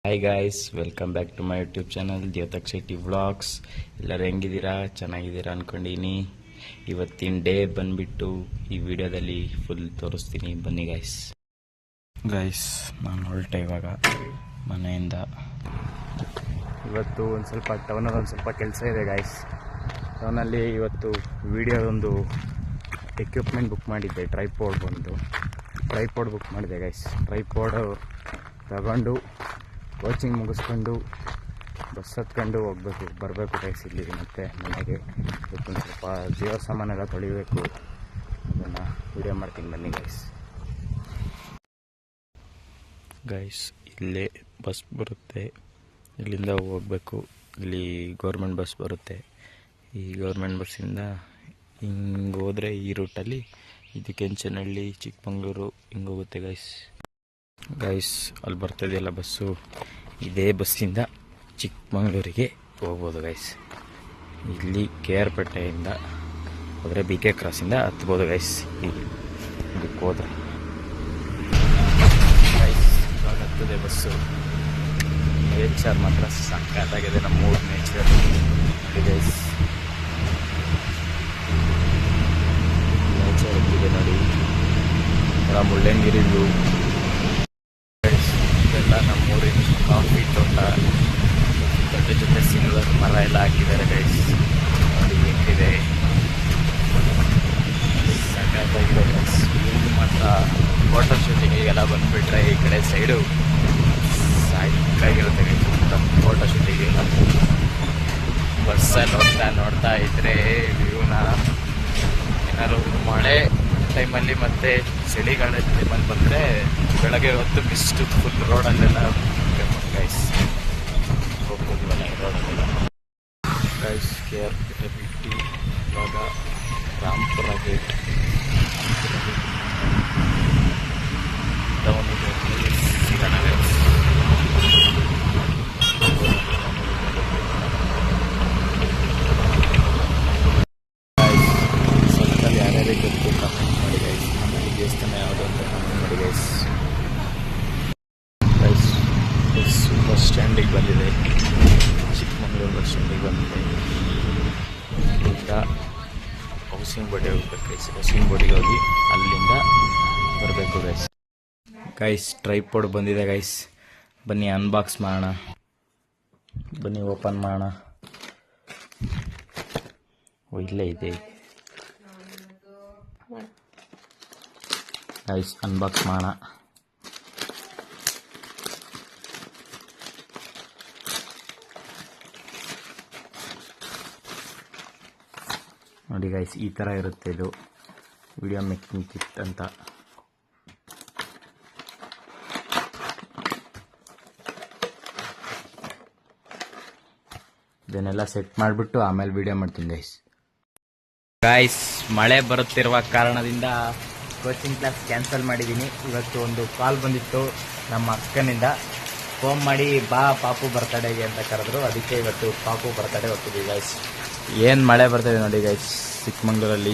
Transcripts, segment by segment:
Hi guys, welcome back to my YouTube channel Dyotak Shetty vlogs. ಎಲ್ಲರೂ ಹೆಂಗಿದ್ದೀರಾ? ಚೆನ್ನಾಗಿದ್ದೀರಾ ಅನ್ಕೊಂಡಿನಿ. ಇವತ್ತಿನ ಡೇ ಬಂದ್ಬಿಟ್ಟು ಈ ವಿಡಿಯೋದಲ್ಲಿ ಫುಲ್ ತೋರಿಸ್ತೀನಿ, ಬನ್ನಿ ಗಾಯ್ಸ್. ನಾನು ಹೊರಟೆ ಇವಾಗ ಮನೆಯಿಂದ. ಇವತ್ತು ಒಂದು ಸ್ವಲ್ಪ ಟೌನಲ್ಲಿ ಒಂದು ಸ್ವಲ್ಪ ಕೆಲಸ ಇದೆ ಗಾಯ್ಸ್. ಟೌನಲ್ಲಿ ಇವತ್ತು ವಿಡಿಯೋದೊಂದು ಎಕ್ವಿಪ್ಮೆಂಟ್ ಬುಕ್ ಮಾಡಿದ್ದೆ, ಟ್ರೈಪೋಡ್ ಬುಕ್ ಮಾಡಿದೆ ಗಾಯ್ಸ್. ಟ್ರೈಪೋಡ್ ತಗೊಂಡು ಕೋಚಿಂಗ್ ಮುಗಿಸ್ಕೊಂಡು ಬಸ್ ಹತ್ಕೊಂಡು ಬರಬೇಕು ಗೈಸ್ ಇಲ್ಲಿಗೆ. ಮತ್ತು ಮನೆಗೆ ಇವತ್ತೊಂದು ಸ್ವಲ್ಪ ಜೀವ ಸಾಮಾನೆಲ್ಲ ತೊಳಿಬೇಕು, ಅದನ್ನು ವಿಡಿಯೋ ಮಾಡ್ತೀನಿ ಬನ್ನಿ ಗೈಸ್. ಇಲ್ಲೇ ಬಸ್ ಬರುತ್ತೆ, ಇಲ್ಲಿಂದ ಹೋಗಬೇಕು. ಇಲ್ಲಿ ಗೌರ್ಮೆಂಟ್ ಬಸ್ ಬರುತ್ತೆ. ಈ ಗೌರ್ಮೆಂಟ್ ಬಸ್ಸಿಂದ ಹಿಂಗೆ ಹೋದರೆ ಈ ರೂಟಲ್ಲಿ ಇದು ಕೆಂಚನಹಳ್ಳಿ, ಚಿಕ್ಕಮಂಗ್ಳೂರು ಹಿಂಗೆ ಹೋಗುತ್ತೆ ಗೈಸ್. ಅಲ್ಲಿ ಬರ್ತಾಯಿದೆಯಲ್ಲ ಬಸ್ಸು, ಇದೇ ಬಸ್ಸಿಂದ ಚಿಕ್ಕಮಂಗ್ಳೂರಿಗೆ ಹೋಗ್ಬೋದು ಗೈಸ್. ಇಲ್ಲಿ ಕೆ ಆರ್ ಪೇಟೆಯಿಂದ ಹೋದರೆ ಬಿ ಕೆ ಕ್ರಾಸಿಂದ ಹತ್ಬೋದು ಗೈಸ್. ಇದಕ್ಕೆ ಹೋದ್ರೆ ಇವಾಗ ಹತ್ತದೆ ಬಸ್ಸು. ನೇಚರ್ ಮಾತ್ರ ಸಕ್ಕತ್ತಾಗಿದೆ, ನಮ್ಮ ಮೂರು ನೇಚರ್ ನೋಡಿ ಗೈಸ್. ನೇಚರ್ ಹೆಂಗಿದೆ ನೋಡಿ, ಮುಳ್ಳಯ್ಯನಗಿರಿ ವ್ಯೂ. ಇದೆಲ್ಲ ನಮ್ಮೂರಿನ ಕಾಫಿ ತೋಟ, ಜೊತೆ ಸಿಲ್ವರ್ ಮರ ಎಲ್ಲ ಹಾಕಿದ್ದಾರೆ ಗೈಸ್. ನೋಡಿ ಹೆಂಗಿದೆ, ಸಖತ್ತಾಗಿದೆ ಗೈಸ್. ಇಲ್ಲಿ ಮಾತ್ರ ಫೋಟೋ ಶೂಟಿಂಗಿಗೆಲ್ಲ ಬಂದುಬಿಟ್ರೆ ಈ ಕಡೆ ಸೈಡು ಸಾಕಾಗಿರುತ್ತೆ ಗೈಸ್. ಫೋಟೋ ಶೂಟಿಂಗೆಲ್ಲ ಬಸ್ಸಲ್ಲಿ ನೋಡ್ತಾ ಇದ್ರೆ ವ್ಯೂನ. ಏನಾದ್ರು ಮಳೆ ಟೈಮಲ್ಲಿ ಮತ್ತು ಚಳಿಗಾಲ ಟೈಮಲ್ಲಿ ಬಂದರೆ ಬೆಳಗ್ಗೆ ಹೊತ್ತು ಮಿಸ್ಟು ಫುಲ್ ರೋಡಲ್ಲೆಲ್ಲ ಗೈಸ್. ಹೋಗ್ಬೋದಿವಲ್ಲ ಈ ರೋಡಲ್ಲೆಲ್ಲ ಗೈಸ್. ಕೆ ಆರ್ ಪೇಟೆ ಬಿಟ್ಟು ಇವಾಗ ರಾಂಪುರ ಗೇಟ್ ಟೌನಿಗೆ ಸಿಗೋಣ ಗೈಸ್. ಸ್ವಲ್ಪದಲ್ಲಿ ಯಾರ್ಯಾರಿಗೆ ಗೊತ್ತು ಕಮೆಂಟ್ ಮಾಡಿ ಗೈಸ್. ಆಮೇಲೆ ದೇವಸ್ಥಾನ ಯಾವುದು ಅಂತ ಕಮೆಂಟ್ ಮಾಡಿ ಗೈಸ್. ಬಸ್ ಸ್ಟ್ಯಾಂಡಿಗೆ ಬಂದಿದೆ, ಚಿಕ್ಕಮಂಗ್ಳೂರು ಬಸ್ ಸ್ಟ್ಯಾಂಡಿಗೆ ಬಂದಿದೆ. ಈಗ ಹೌಸಿಂಗ್ ಬೋರ್ಡಿಗೆ ಹೋಗ್ಬೇಕು ಗೈಸ್. ಹೌಸಿಂಗ್ ಬೋರ್ಡಿಗೆ ಹೋಗಿ ಅಲ್ಲಿಂದ ಬರಬೇಕು ಗೈಸ್. ಟ್ರೈಪೋಡ್ ಬಂದಿದೆ ಗೈಸ್, ಬನ್ನಿ ಅನ್ಬಾಕ್ಸ್ ಮಾಡೋಣ, ಬನ್ನಿ ಓಪನ್ ಮಾಡೋಣ. ಇಲ್ಲೇ ಇದೆ ಗೈಸ್, ಅನ್ಬಾಕ್ಸ್ ಮಾಡೋಣ. ನೋಡಿ ಗೈಸ್, ಈ ಥರ ಇರುತ್ತೆ ಇದು ವಿಡಿಯೋ ಮೇಕಿಂಗ್ ಕಿಟ್ ಅಂತ. ಇದನ್ನೆಲ್ಲ ಸೆಟ್ ಮಾಡಿಬಿಟ್ಟು ಆಮೇಲೆ ವಿಡಿಯೋ ಮಾಡ್ತೀನಿ ಗೈಸ್. ಮಳೆ ಬರುತ್ತಿರುವ ಕಾರಣದಿಂದ ಕೋಚಿಂಗ್ ಕ್ಲಾಸ್ ಕ್ಯಾನ್ಸಲ್ ಮಾಡಿದ್ದೀನಿ. ಇವತ್ತು ಒಂದು ಕಾಲ್ ಬಂದಿತ್ತು ನಮ್ಮ ಅಕ್ಕನಿಂದ, ಫೋನ್ ಮಾಡಿ ಬಾ ಪಾಪು ಬರ್ತಡೆಗೆ ಅಂತ ಕರೆದ್ರು. ಅದಕ್ಕೆ ಇವತ್ತು ಪಾಪು ಬರ್ತಡೆ ಹೋಗ್ತಿದ್ವಿ ಗೈಸ್. ಏನು ಮಳೆ ಬರ್ತಾಯಿದೆ ನೋಡಿ ಗೈಸ್, ಚಿಕ್ಕಮಂಗ್ಳೂರಲ್ಲಿ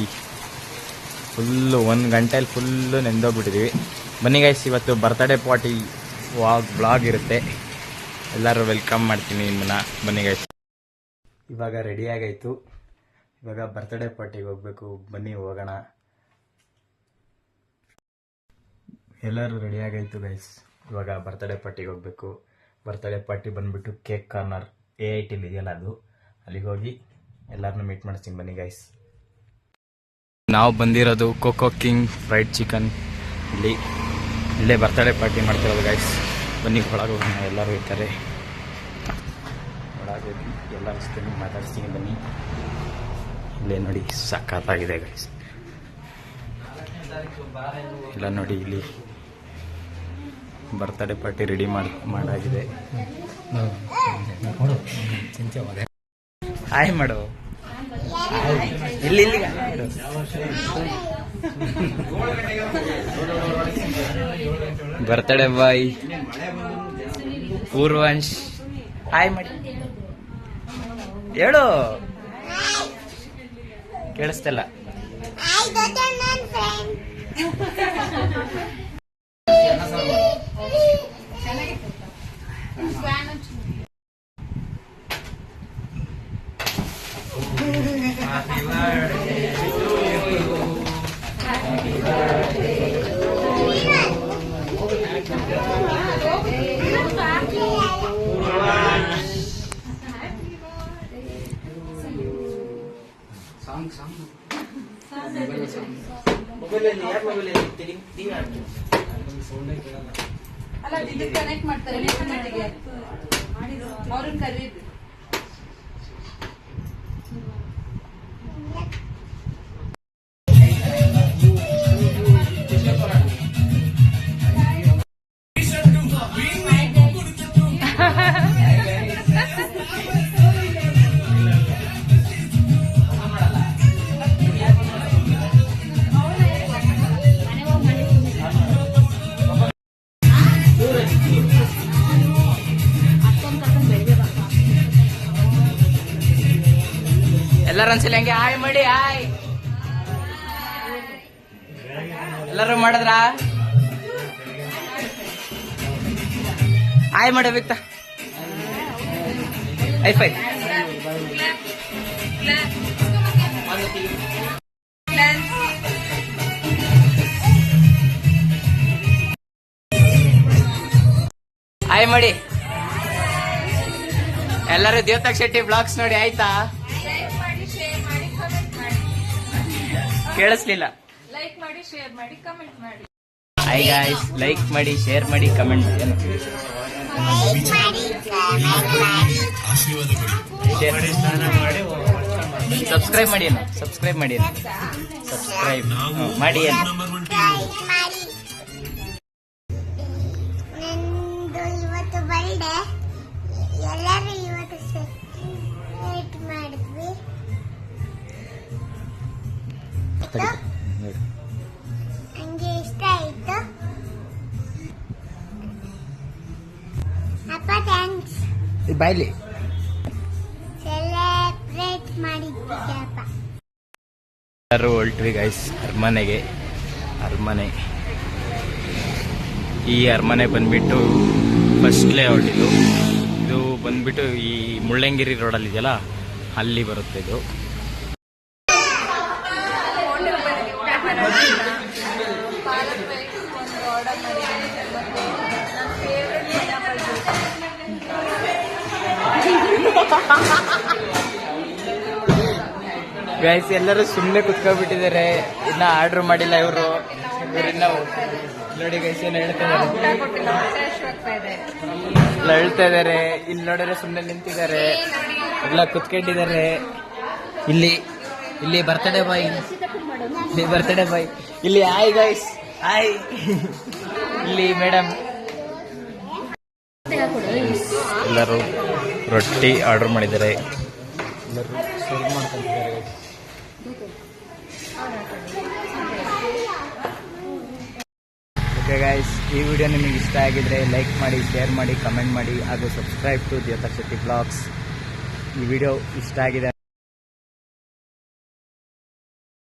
ಫುಲ್ಲು 1 ಗಂಟೆಯಲ್ಲಿ ಫುಲ್ಲು ನೆಂದೋಗ್ಬಿಟ್ಟಿದ್ದೀವಿ. ಬನ್ನಿ ಗೈಸ್, ಇವತ್ತು ಬರ್ತಡೇ ಪಾರ್ಟಿ ಬ್ಲಾಗ್ ಇರುತ್ತೆ, ಎಲ್ಲರೂ ವೆಲ್ಕಮ್ ಮಾಡ್ತೀನಿ ನಿಮ್ಮನ್ನ. ಬನ್ನಿ ಗೈಸ್. ಇವಾಗ ರೆಡಿಯಾಗಾಯಿತು, ಇವಾಗ ಬರ್ತಡೇ ಪಾರ್ಟಿಗೆ ಹೋಗ್ಬೇಕು. ಬನ್ನಿ ಹೋಗೋಣ. ಎಲ್ಲರೂ ರೆಡಿಯಾಗಾಯಿತು ಗೈಸ್, ಇವಾಗ ಬರ್ತಡೇ ಪಾರ್ಟಿಗೆ ಹೋಗ್ಬೇಕು. ಬರ್ತಡೇ ಪಾರ್ಟಿ ಬಂದುಬಿಟ್ಟು ಕೇಕ್ ಕಾರ್ನರ್ AITಲಿ ಇದೆಯಲ್ಲ ಅದು, ಅಲ್ಲಿಗೆ ಹೋಗಿ ಎಲ್ಲರನ್ನೂ ಮೀಟ್ ಮಾಡಿಸ್ತೀನಿ ಬನ್ನಿ ಗೈಸ್. ನಾವು ಬಂದಿರೋದು ಕೋಕೋ ಕಿಂಗ್ ಫ್ರೈಡ್ ಚಿಕನ್, ಇಲ್ಲೇ ಬರ್ತಡೇ ಪಾರ್ಟಿ ಮಾಡ್ತಿರೋದು ಗೈಸ್. ಬನ್ನಿ ಒಳಗೆ ಹೋಗೋಣ, ಎಲ್ಲರೂ ಇರ್ತಾರೆ. ಒಳಗೆ ಹೋಗಿ ಎಲ್ಲ ಮಾತಾಡಿಸ್ತೀನಿ ಬನ್ನಿ. ಇಲ್ಲೇ ನೋಡಿ ಸಖತ್ತಾಗಿದೆ ಗೈಸ್, ಎಲ್ಲ ನೋಡಿ. ಇಲ್ಲಿ ಬರ್ತಡೇ ಪಾರ್ಟಿ ರೆಡಿ ಮಾಡಾಗಿದೆ. ಹಾಯ್ ಮಾಡು, ಇಲ್ಲಿ ಬರ್ತಡೇ ಬಾಯ್ ಪೂರ್ವಂಶ್. ಹಾಯ್ ಮಾಡಿ ಹೇಳು, ಕೇಳಿಸ್ತಲ್ಲ. ಅಲ್ಲ ಇದು ಕನೆಕ್ಟ್ ಮಾಡ್ತಾರೆ ಅವ್ರನ್ನ ಕರೀರಿ. ಎಲ್ಲರೂ ಒಂದ್ಸಲ ಹಂಗೆ ಹಾಯ್ ಮಾಡಿ ಹಾಯ್. ಎಲ್ಲರೂ ಮಾಡಿದ್ರ ಹಾಯ್ ಮಾಡಬೇಕ ಐಫೈ ಹಾಯ್ ಮಾಡಿ. ಎಲ್ಲರೂ ದೇವತಾಕ್ ಶೆಟ್ಟಿ ಬ್ಲಾಗ್ಸ್ ನೋಡಿ ಆಯ್ತಾ? ಕೇಳಿಸ್ಲಿಲ್ಲ. ಲೈಕ್ ಮಾಡಿ, ಶೇರ್ ಮಾಡಿ, ಕಮೆಂಟ್ ಮಾಡಿ. ಹಾಯ್ ಗಾಯ್ಸ್, ಲೈಕ್ ಮಾಡಿ, ಶೇರ್ ಮಾಡಿ, ಕಮೆಂಟ್ ಮಾಡಿ. ಸಬ್ಸ್ಕ್ರೈಬ್ ಮಾಡಿ ಏನು, ಸಬ್ಸ್ಕ್ರೈಬ್ ಮಾಡಿ ಏನು, ಸಬ್ಸ್ಕ್ರೈಬ್ ಮಾಡಿ ಏನು. ಇವತ್ತು ಬರ್ಡೇ, ಎಲ್ಲರೂ ಇವತ್ತು ಸೆಲೆಬ್ರೇಟ್ ಮಾಡಿದ್ವಿ. ಹಂಗೆ ಇಷ್ಟ ಆಯ್ತು. ಅಪ್ಪ ಥ್ಯಾಂಕ್ಸ್. ಬಾಯ್ಲಿ ಸೆಲೆಬ್ರೇಟ್ ಮಾಡಿದ್ವಿ ಅಪ್ಪ. ಎಲ್ಲರೂ ಹೊಲ್ಟ್ವಿ ಗೈಸ್ ಅರಮನೆಗೆ. ಅರಮನೆ, ಈ ಅರಮನೆ ಬಂದ್ಬಿಟ್ಟು ಫಸ್ಟ್ ಲೇಔಟ್ ಇದು. ಇದು ಬಂದ್ಬಿಟ್ಟು ಈ ಮುಳ್ಳಂಗಿರಿ ರೋಡಲ್ಲಿ ಇದೆಯಲ್ಲ, ಅಲ್ಲಿ ಬರುತ್ತೆ ಇದು. ಗೈಸ್ ಎಲ್ಲರೂ ಸುಮ್ಮನೆ ಕುತ್ಕೊಂಡ್ಬಿಟ್ಟಿದ್ದಾರೆ, ಇನ್ನ ಆರ್ಡರ್ ಮಾಡಿಲ್ಲ ಇವರು. ಇನ್ನ ನೋಡಿ ಗೈಸ್ ಏನು ಹೇಳ್ತಾ ಇದ್ದಾರೆ. ಇಲ್ಲಿ ನೋಡಿದ್ರೆ ಸುಮ್ಮನೆ ನಿಂತಿದ್ದಾರೆ, ಎಲ್ಲ ಕುತ್ಕೊಂಡಿದ್ದಾರೆ. ಇಲ್ಲಿ ಬರ್ತಡೇ ಬಾಯ್, ಇಲ್ಲಿ ಬರ್ತಡೇ ಬಾಯ್, ಇಲ್ಲಿ ಹಾಯ್ ಗೈಸ್ ಹಾಯ್. ಇಲ್ಲಿ ಮೇಡಮ್. ಎಲ್ಲರೂ ರೊಟ್ಟಿ ಆರ್ಡರ್ ಮಾಡಿದ್ದಾರೆ, ಎಲ್ಲರೂ ಸರ್ವ್ ಮಾಡ್ಕೊಂತಿದ್ದಾರೆ. ಓಕೆ ಗೈಸ್, ಈ ವಿಡಿಯೋ ನಿಮಗೆ ಇಷ್ಟ ಆಗಿದ್ರೆ ಲೈಕ್ ಮಾಡಿ, ಶೇರ್ ಮಾಡಿ, ಕಮೆಂಟ್ ಮಾಡಿ ಹಾಗೂ ಸಬ್ಸ್ಕ್ರೈಬ್ ಟು ದೇವತಾಕ್ ಶೆಟ್ಟಿ ಬ್ಲಾಗ್ಸ್. ಈ ವಿಡಿಯೋ ಇಷ್ಟ ಆಗಿದೆ